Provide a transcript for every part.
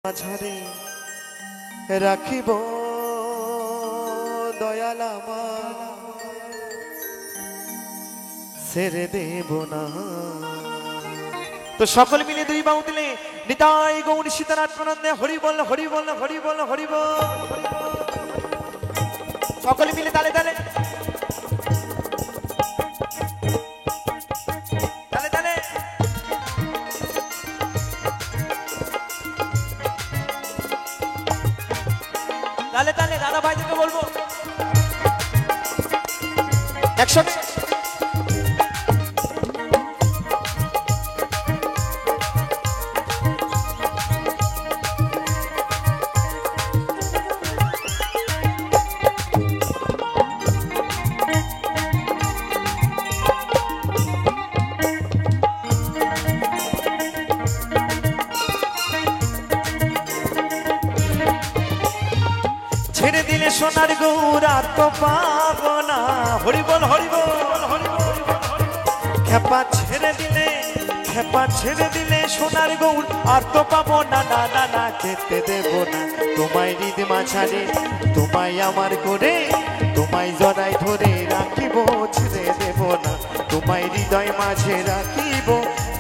মাঝারে রাখিব দয়াল আমার ছেড়ে দেব না। তো সকল মিলে দুই বাউ দিলে নিতাই গৌর সীতানাথ প্রনন্দে হরি বল হরি বল হরি বল হরি বল। সকল মিলে তালে তালে তালে তালে তালে তালে দাদা ভাইদেরকে বলবো একসাথে ছেড়ে দিলে সোনার গৌরা তো পাবো না। হরি বল হরি বল হরি বল। খেপা ছেড়ে দিলে সোনার গৌর আর তো পাবো না। না না না যেতে দেব না তোমায় হৃদ মাঝারে, তোমায় আমার করে তোমায় জড়াই ধরে রাখিব, ছেড়ে দেব না তোমায় হৃদয় মাঝে রাখিব,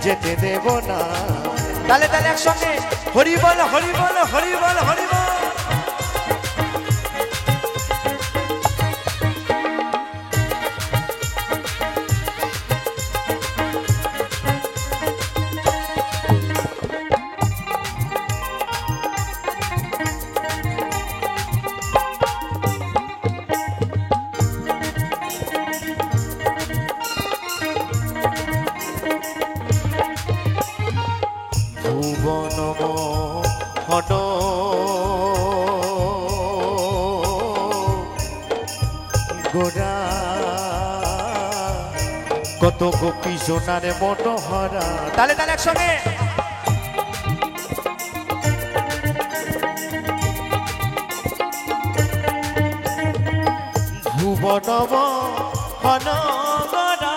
যেতে দেব না। তালে তালে একসঙ্গে হরি বল হরি বল হরি বল হরি বল। হন গোরা কত গোপী সোনার মনোহরা। তালে তালে একসঙ্গে ভুবনব হন গোরা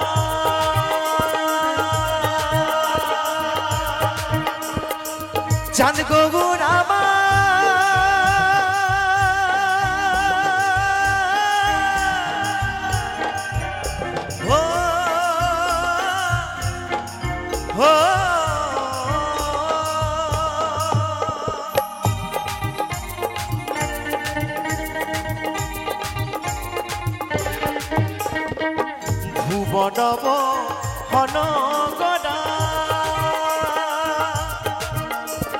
চাঁদ গৌর আমার ভুবনব হন গড়া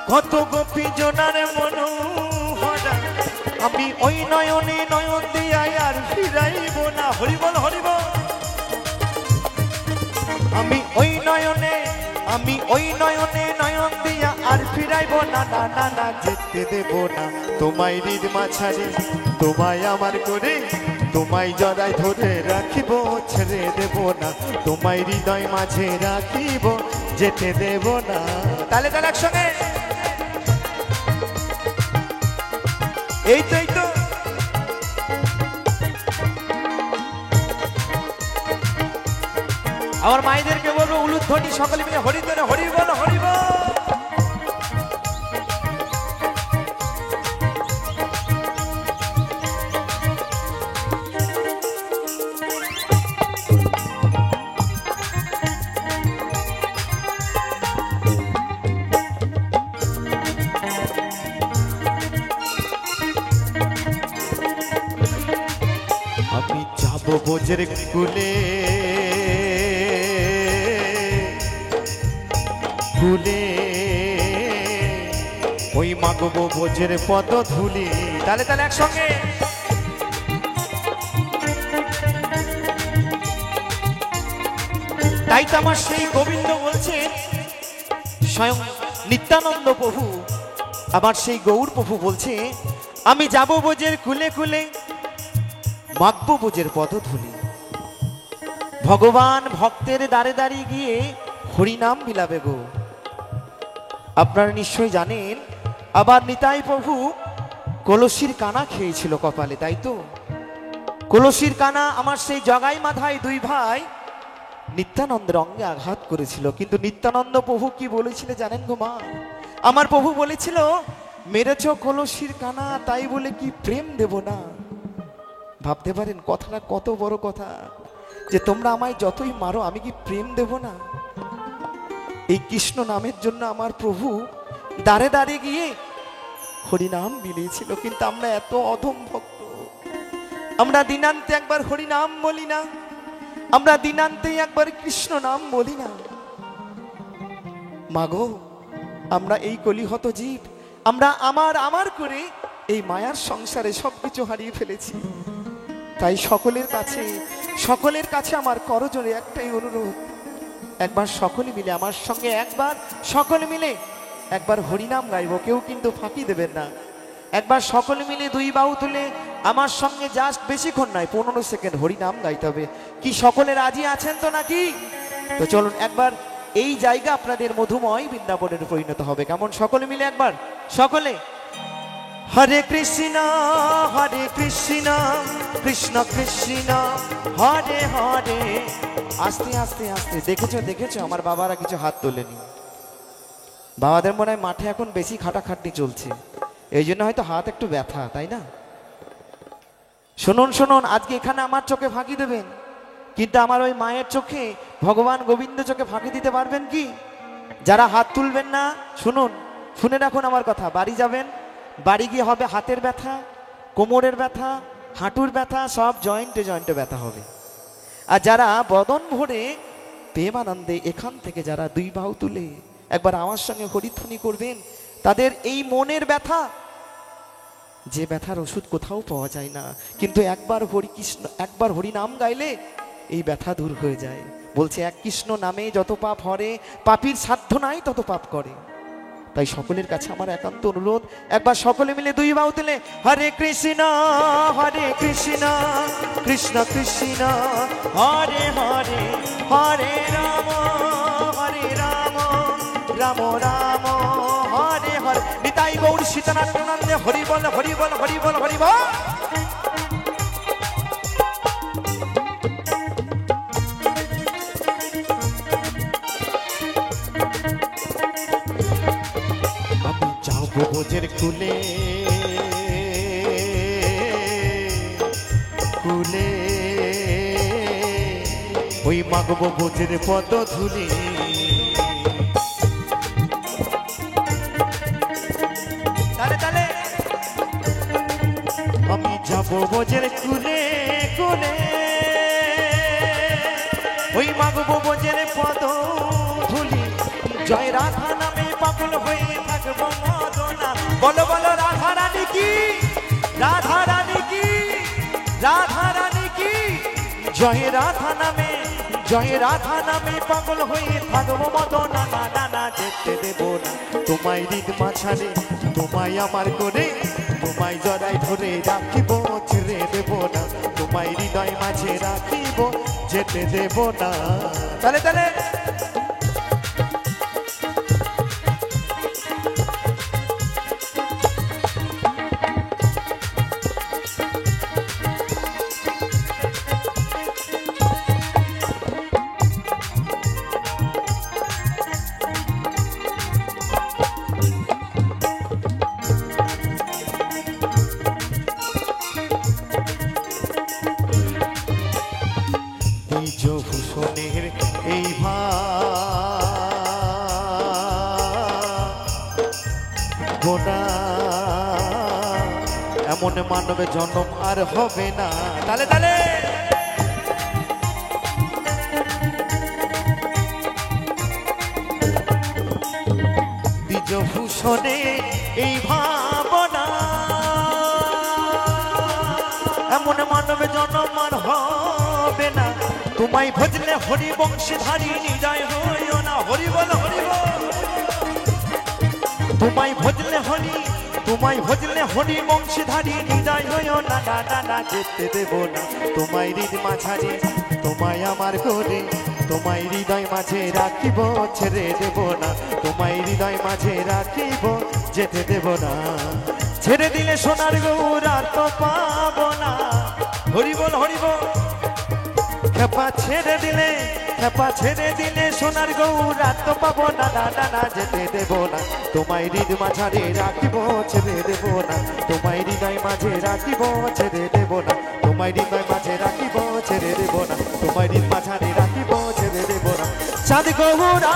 কত গোপী জনার মনোহরা। আমি ওই নয়নে নয়ন দিয়া আর ফিরাইব না। হরি বল হরি বল। আমি ওই নয়নে নয়ন দিয়া আর ফিরাইব না। না না না যেতে দেব না তোমায় হৃদ মাঝারে, তোমায় আমার করে তোমায় জড়াই ধরে রাখিব, ছেড়ে দেব না তোমায় হৃদয় মাঝে রাখিব, যেতে দেব না। তালে তালে একসঙ্গে এই তো আমার মায়েদেরকে বলবো উলুধ্বনি সকলে মিলে হরি ধরে হরি বল হরি বল। আমি যাবো বোঝের কুলে কুলে ওই মাগবো বোঝের পদ ধুলি। তালে তালে একসঙ্গে তাই তো আমার সেই গোবিন্দ বলছে স্বয়ং নিত্যানন্দ প্রভু, আমার সেই গৌর প্রভু বলছে আমি যাব বোঝের কুলে কুলে মাগবো বোঝের পদ ধুলি। ভগবান ভক্তের দ্বারে দাঁড়িয়ে গিয়ে হরিনাম বিলাবে গো। আপনারা নিশ্চয়ই জানেন আবার নিতাই প্রভু কলসির কানা খেয়েছিল কপালে, তাই তো কলসির কানা আমার সেই জগাই মাথায় দুই ভাই নিত্যানন্দের অঙ্গে আঘাত করেছিল, কিন্তু নিত্যানন্দ প্রভু কি বলেছিল জানেন গো মা? আমার প্রভু বলেছিল মেরেছ কলসির কানা, তাই বলে কি প্রেম দেব না? ভাবতে পারেন কথাটা কত বড় কথা, যে তোমরা আমায় যতই মারো আমি কি প্রেম দেব না? এই কৃষ্ণ নামের জন্য আমার প্রভু দাঁড়ে দাঁড়িয়ে গিয়ে হরিনাম বিলিয়েছিল। কিন্তু আমরা এত অধম ভক্ত, আমরা দিনান্তে একবার হরিনাম বলি না, আমরা দিনান্তে একবার কৃষ্ণ নাম বলি না। মাগো, আমরা এই কলিহত জীব, আমরা আমার আমার করে এই মায়ার সংসারে সবকিছু হারিয়ে ফেলেছি। তাই সকলের কাছে আমার করজোড়ে একটাই অনুরোধ, একবার সকলে মিলে আমার সঙ্গে সকলে মিলে একবার হরিনাম গাইব। কেউ কিন্তু ফাঁকি দেবেন না। একবার সকলে মিলে দুই বাহু তুলে আমার সঙ্গে জাস্ট বেশিক্ষণ নয়, 15 সেকেন্ড হরিনাম গাইতে হবে। কি সকলে রাজি আছেন তো নাকি? তো চলুন একবার এই জায়গা আপনাদের মধুময় বৃন্দাবনের পরিণত হবে। কেমন? সকলে মিলে একবার, সকলে হরে কৃষ্ণ কৃষ্ণ কৃষ্ণ হরে হরে। আস্তে আস্তে আস্তে। দেখেছো আমার বাবারা কিছু হাত তোলেনি। বাবাদের মনে হয় মাঠে এখন বেশি খাটাখাটনি চলছে, এই জন্য হয়তো হাত একটু ব্যথা, তাই না? শুনুন, আজকে এখানে আমার চোখে ফাঁকি দেবেন, কিন্তু আমার ওই মায়ের চোখে, ভগবান গোবিন্দ চোখে ফাঁকি দিতে পারবেন কি? যারা হাত তুলবেন না, শুনে রাখুন আমার কথা। বাড়ি যাবেন, বাড়ি গিয়ে হবে হাতের ব্যথা, কোমরের ব্যথা, হাঁটুর ব্যথা, সব জয়েন্টে ব্যথা হবে। আর যারা বদন ভরে প্রেমানন্দে এখান থেকে যারা দুই বাহু তুলে একবার আমার সঙ্গে হরিধ্বনি করবেন, তাদের এই মনের ব্যথা, যে ব্যথার ওষুধ কোথাও পাওয়া যায় না, কিন্তু একবার হরিনাম গাইলে এই ব্যথা দূর হয়ে যায়। বলছে এক কৃষ্ণ নামে যত পাপ হরে, পাপীর সাধ্য নাই তত পাপ করে। তাই সকলের কাছে আমার একান্ত অনুরোধ, একবার সকলে মিলে দুই বাহু তুলে হরে কৃষ্ণ কৃষ্ণ কৃষ্ণ হরে হরে, হরে রাম রাম রাম হরে হরে। নিতাই গৌর সীতানাথ হরি বল হরি বল হরি বল হরি বল। আমি যাবো বোঝের কুলে কুলে, ওই মাগবো বোঝের পদ ধুলি। আমি যাবো বোঝের কুলে কুলে, ওই মাগবো বোঝের পদ ধুলি। জয় রাধা নামে পাগল হয়ে থাকবো মদনা। বলো বলো রাধা রানী কি, রাধা রানী কি, রাধা রানী কি। জয় রাধা নামে পাগল হয়ে থাকবো মদনা। না না যেতে দেব না তোমায় হৃদ মাঝারে, তোমায় আমার করে, তোমায় জড়াই ধরে রাখিব, ছেড়ে দেব না। তোমায় হৃদয় মাঝে রাখিব, যেতে দেব না। তালে তালে ভূষণের এই ভাবনা, এমন মানবে জন্ম আর হবে না। তালে তালে দ্বিজভূষণে এই ভাবনা, এমন মানবে জন্ম আর হবে না। তোমায় ভজলে হরি বংশধারী নিজয় হইও না। হরি বল হরি বল। তোমায় ভজলে হরি বংশধারী নিজয় হইও না। না না যেতে দেব না তোমায় হৃদ মাঝারে, তোমায় আমার করে, তোমায় হৃদয় মাঝে রাখিব, ছেড়ে দেব না। তোমায় হৃদয় মাঝে রাখিব, যেতে দেব না। ছেড়ে দিলে সোনার গৌর আর তো পাবো না। হরি বল হরি বল। খেপা ছেড়ে দিলে খেপা ছেড়ে দিলে সোনার গৌর আর তো পাবো না না না না যেতে দেব না তোমায় হৃদ মাঝারে রাখিব ছেড়ে দেব না তোমায় হৃদয় মাঝে রাখিব ছেড়ে দেব না তোমায় হৃদয় মাঝে রাখিব ছেড়ে দেব না তোমায় হৃদ মাঝারে রাখিব ছেড়ে দেব না চাঁদ গৌরা